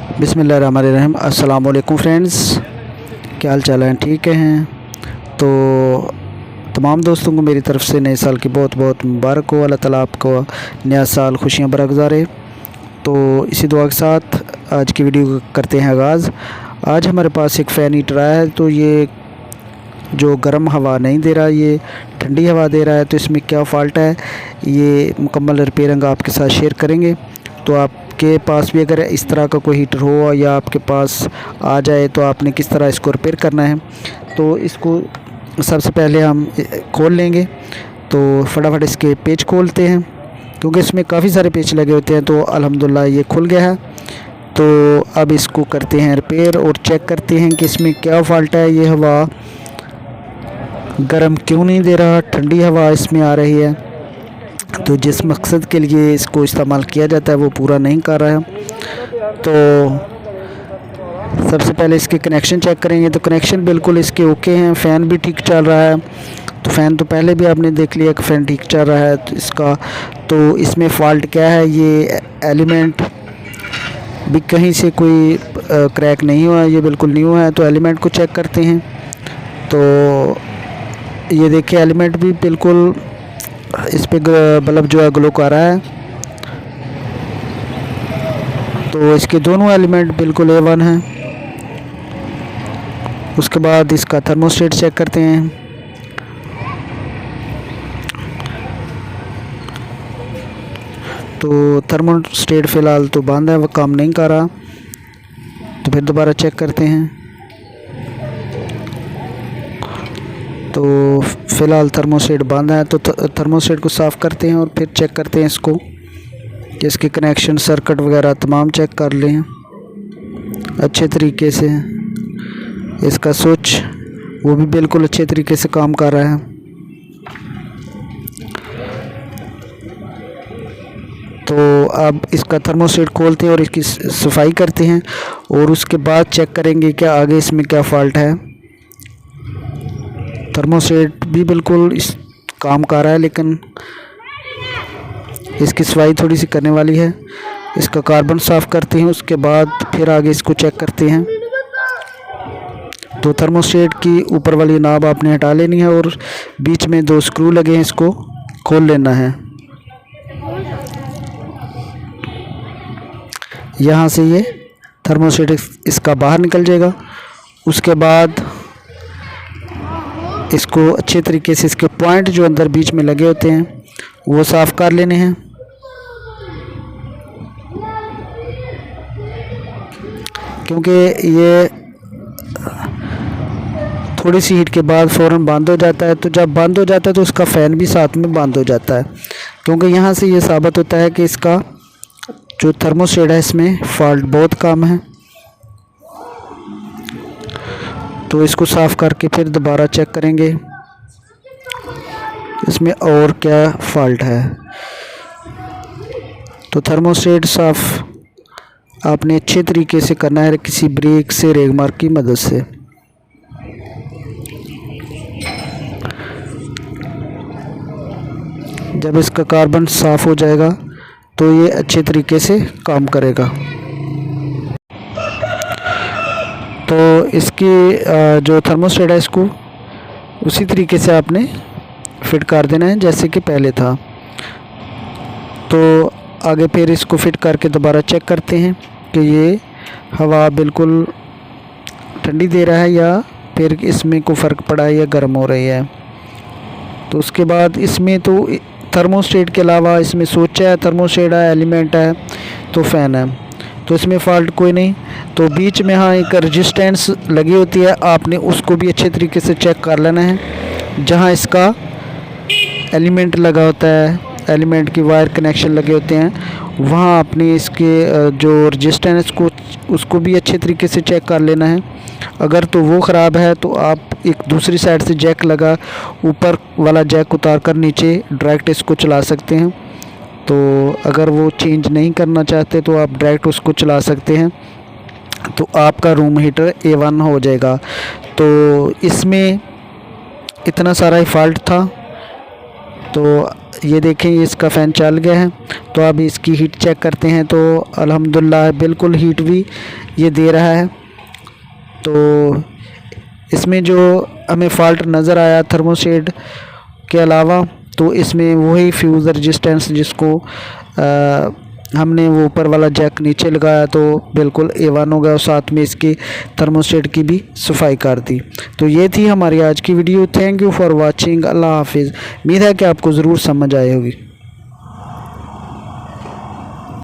बिस्मिल्लाहिर्रहमानिर्रहीम। अस्सलाम वालेकुम फ्रेंड्स, क्या हाल चाल हैं? ठीक हैं? तो तमाम दोस्तों को मेरी तरफ़ से नए साल की बहुत बहुत मुबारक हो। अल्लाह ताला आपको नया साल खुशियाँ भरा गुज़ारे। तो इसी दुआ के साथ आज की वीडियो करते हैं आगाज़। आज हमारे पास एक फ़ैन हीटर आया है। तो ये जो गर्म हवा नहीं दे रहा, ये ठंडी हवा दे रहा है। तो इसमें क्या फ़ॉल्ट है, ये मुकम्मल रिपेयरिंग आपके साथ शेयर करेंगे। तो आपके पास भी अगर इस तरह का कोई हीटर हो या आपके पास आ जाए तो आपने किस तरह इसको रिपेयर करना है। तो इसको सबसे पहले हम खोल लेंगे। तो फटाफट इसके पेच खोलते हैं, क्योंकि इसमें काफ़ी सारे पेच लगे होते हैं। तो अल्हम्दुलिल्लाह ये खुल गया है। तो अब इसको करते हैं रिपेयर और चेक करते हैं कि इसमें क्या फ़ॉल्ट है। ये हवा गर्म क्यों नहीं दे रहा, ठंडी हवा इसमें आ रही है। तो जिस मकसद के लिए इसको इस्तेमाल किया जाता है वो पूरा नहीं कर रहा है। तो सबसे पहले इसके कनेक्शन चेक करेंगे। तो कनेक्शन बिल्कुल इसके ओके हैं, फ़ैन भी ठीक चल रहा है। तो फ़ैन तो पहले भी आपने देख लिया कि फ़ैन ठीक चल रहा है। तो इसमें फ़ॉल्ट क्या है, ये एलिमेंट भी कहीं से कोई क्रैक नहीं हुआ है, ये बिल्कुल न्यू है। तो एलिमेंट को चेक करते हैं। तो ये देखिए एलिमेंट भी बिल्कुल इस पे बल्ब जो है ग्लो कर रहा है। तो इसके दोनों एलिमेंट बिल्कुल A1 हैं। उसके बाद इसका थर्मोस्टेट चेक करते हैं। तो थर्मोस्टेट फ़िलहाल तो बंद है, वो काम नहीं कर रहा। तो फिर दोबारा चेक करते हैं। तो फ़िलहाल थर्मोस्टेट बंद है। तो थर्मोस्टेट को साफ़ करते हैं और फिर चेक करते हैं इसको कि इसके कनेक्शन सर्किट वगैरह तमाम चेक कर लें अच्छे तरीके से। इसका स्विच वो भी बिल्कुल अच्छे तरीके से काम कर रहा है। तो अब इसका थर्मोस्टेट खोलते हैं और इसकी सफाई करते हैं और उसके बाद चेक करेंगे कि आगे इसमें क्या फ़ॉल्ट है। थर्मोस्टेट भी बिल्कुल इस काम कर रहा है, लेकिन इसकी सफाई थोड़ी सी करने वाली है। इसका कार्बन साफ़ करते हैं, उसके बाद फिर आगे इसको चेक करते हैं। तो थर्मोस्टेट की ऊपर वाली नाब आपने हटा लेनी है और बीच में 2 स्क्रू लगे हैं, इसको खोल लेना है। यहाँ से ये थर्मोस्टेट इसका बाहर निकल जाएगा। उसके बाद इसको अच्छे तरीके से इसके पॉइंट जो अंदर बीच में लगे होते हैं वो साफ़ कर लेने हैं। क्योंकि ये थोड़ी सी हीट के बाद फ़ौरन बंद हो जाता है। तो जब बंद हो जाता है तो उसका फ़ैन भी साथ में बंद हो जाता है। क्योंकि यहाँ से ये साबित होता है कि इसका जो थर्मोस्टेट है इसमें फ़ॉल्ट बहुत कम है। तो इसको साफ़ करके फिर दोबारा चेक करेंगे इसमें और क्या फ़ॉल्ट है। तो थर्मोस्टेट साफ़ आपने अच्छे तरीके से करना है, किसी ब्रेक से रेगमार की मदद से। जब इसका कार्बन साफ़ हो जाएगा तो ये अच्छे तरीके से काम करेगा। तो इसकी जो थर्मोस्टेट है इसको उसी तरीके से आपने फ़िट कर देना है जैसे कि पहले था। तो आगे फिर इसको फ़िट करके दोबारा चेक करते हैं कि ये हवा बिल्कुल ठंडी दे रहा है या फिर इसमें कोई फ़र्क पड़ा है या गर्म हो रही है। तो उसके बाद इसमें तो थर्मोस्टेट के अलावा इसमें स्विच है, थर्मोस्टेट है, एलिमेंट है, तो फ़ैन है। तो इसमें फ़ॉल्ट कोई नहीं। तो बीच में हाँ एक रेजिस्टेंस लगी होती है, आपने उसको भी अच्छे तरीके से चेक कर लेना है। जहाँ इसका एलिमेंट लगा होता है, एलिमेंट की वायर कनेक्शन लगे होते हैं, वहाँ आपने इसके जो रेजिस्टेंस को उसको भी अच्छे तरीके से चेक कर लेना है। अगर तो वो ख़राब है तो आप एक दूसरी साइड से जैक लगा, ऊपर वाला जैक उतार कर नीचे डायरेक्ट इसको चला सकते हैं। तो अगर वो चेंज नहीं करना चाहते तो आप डायरेक्ट उसको चला सकते हैं। तो आपका रूम हीटर A1 हो जाएगा। तो इसमें इतना सारा ही फ़ॉल्ट था। तो ये देखें इसका फ़ैन चल गया है। तो अब इसकी हीट चेक करते हैं। तो अल्हम्दुलिल्लाह बिल्कुल हीट भी ये दे रहा है। तो इसमें जो हमें फ़ॉल्ट नज़र आया थर्मोस्टेट के अलावा, तो इसमें वही फ्यूज़ रेजिस्टेंस जिसको हमने वो ऊपर वाला जैक नीचे लगाया तो बिल्कुल A1 हो गया, और साथ में इसकी थर्मोस्टेट की भी सफाई कर दी। तो ये थी हमारी आज की video. Thank you for watching. Allah हाफिज़। उम्मीद है कि आपको ज़रूर समझ आई होगी।